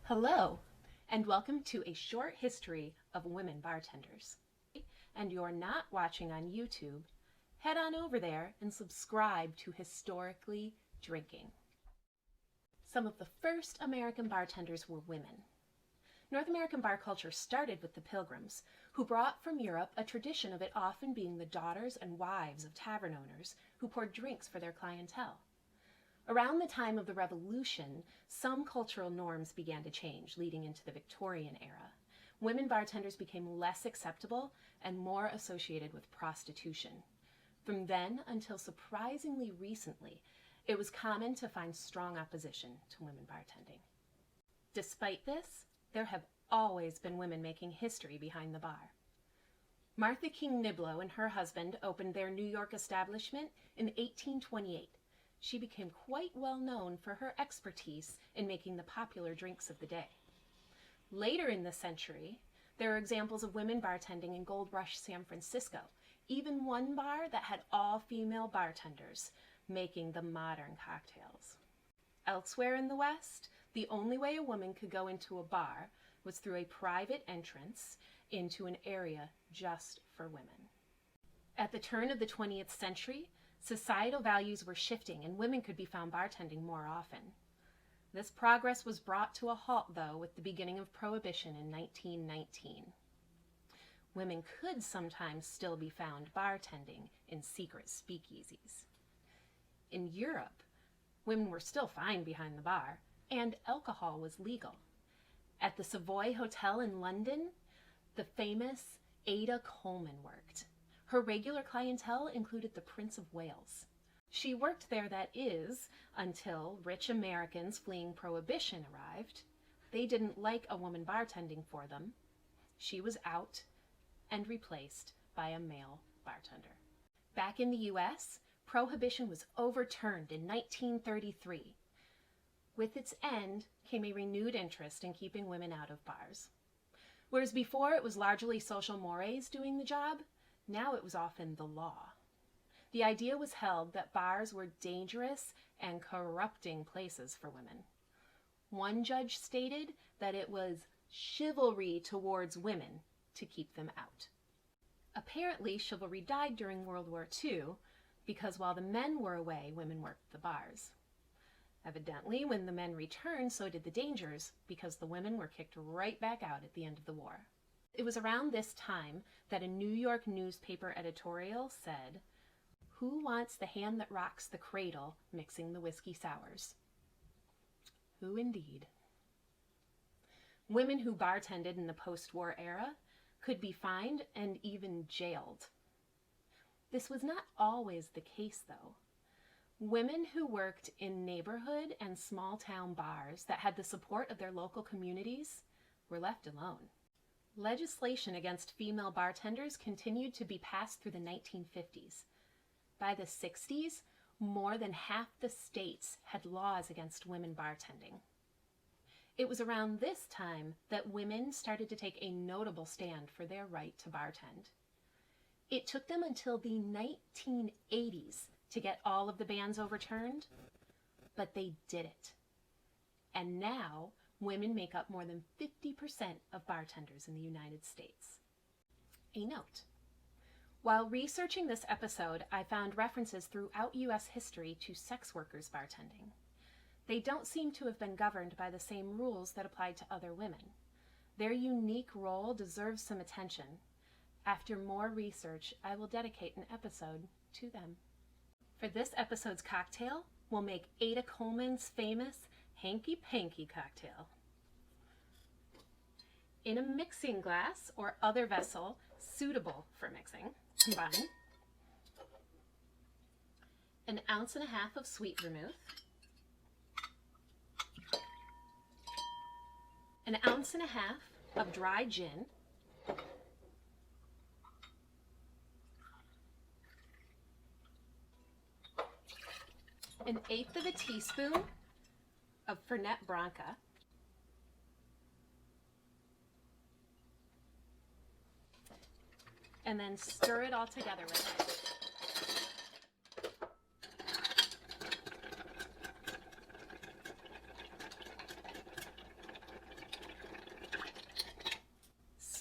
Hello, and welcome to a short history of women bartenders. And you're not watching on YouTube, head on over there and subscribe to Historically Drinking. Some of the first American bartenders were women. North American bar culture started with the Pilgrims, who brought from Europe a tradition of it often being the daughters and wives of tavern owners who poured drinks for their clientele. Around the time of the Revolution, some cultural norms began to change, leading into the Victorian era. Women bartenders became less acceptable and more associated with prostitution. From then until surprisingly recently, it was common to find strong opposition to women bartending. Despite this, there have always been women making history behind the bar. Martha King Niblo and her husband opened their New York establishment in 1828. She became quite well known for her expertise in making the popular drinks of the day. Later in the century, there are examples of women bartending in Gold Rush, San Francisco, even one bar that had all-female bartenders making the modern cocktails. Elsewhere in the West, the only way a woman could go into a bar was through a private entrance into an area just for women. At the turn of the 20th century, societal values were shifting and women could be found bartending more often. This progress was brought to a halt, though, with the beginning of Prohibition in 1919. Women could sometimes still be found bartending in secret speakeasies. In Europe, women were still fine behind the bar, and alcohol was legal. At the Savoy Hotel in London, the famous Ada Coleman worked. Her regular clientele included the Prince of Wales. She worked there, that is, until rich Americans fleeing Prohibition arrived. They didn't like a woman bartending for them. She was out and replaced by a male bartender. Back in the U.S., Prohibition was overturned in 1933. With its end came a renewed interest in keeping women out of bars. Whereas before it was largely social mores doing the job, now it was often the law. The idea was held that bars were dangerous and corrupting places for women. One judge stated that it was chivalry towards women to keep them out. Apparently, chivalry died during World War II because while the men were away, women worked the bars. Evidently, when the men returned, so did the dangers, because the women were kicked right back out at the end of the war. It was around this time that a New York newspaper editorial said, "Who wants the hand that rocks the cradle mixing the whiskey sours?" Who indeed? Women who bartended in the post-war era could be fined and even jailed. This was not always the case, though. Women who worked in neighborhood and small-town bars that had the support of their local communities were left alone. Legislation against female bartenders continued to be passed through the 1950s. By the 60s, more than half the states had laws against women bartending. It was around this time that women started to take a notable stand for their right to bartend. It took them until the 1980s to get all of the bans overturned, but they did it. And now, women make up more than 50% of bartenders in the United States. A note. While researching this episode, I found references throughout U.S. history to sex workers bartending. They don't seem to have been governed by the same rules that applied to other women. Their unique role deserves some attention. After more research, I will dedicate an episode to them. For this episode's cocktail, we'll make Ada Coleman's famous Hanky Panky cocktail. In a mixing glass or other vessel suitable for mixing, combine 1.5 ounces of sweet vermouth, 1.5 ounces of dry gin, 1/8 teaspoon of Fernet Branca, and then stir it all together with it.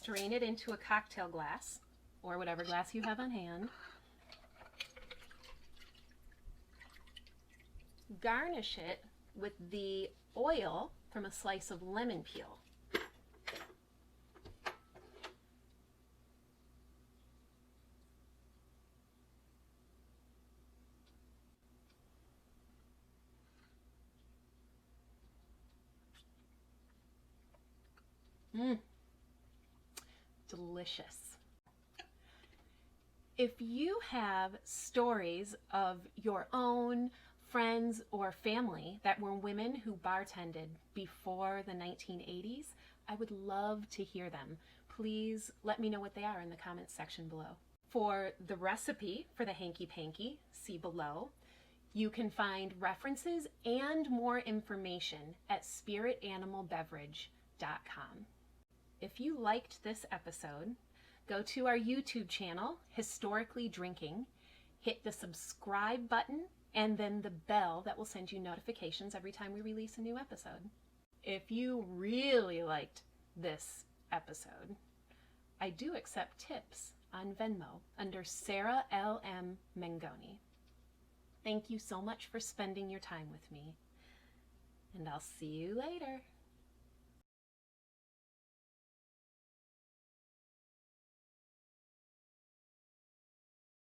strain it into a cocktail glass or whatever glass you have on hand. Garnish it with the oil from a slice of lemon peel. Delicious. If you have stories of your own friends or family that were women who bartended before the 1980s, I would love to hear them. Please let me know what they are in the comments section below. For the recipe for the Hanky Panky, see below. You can find references and more information at spiritanimalbeverage.com. If you liked this episode, go to our YouTube channel, Historically Drinking, hit the subscribe button, and then the bell that will send you notifications every time we release a new episode. If you really liked this episode, I do accept tips on Venmo under Sarah L.M. Mengoni. Thank you so much for spending your time with me, and I'll see you later.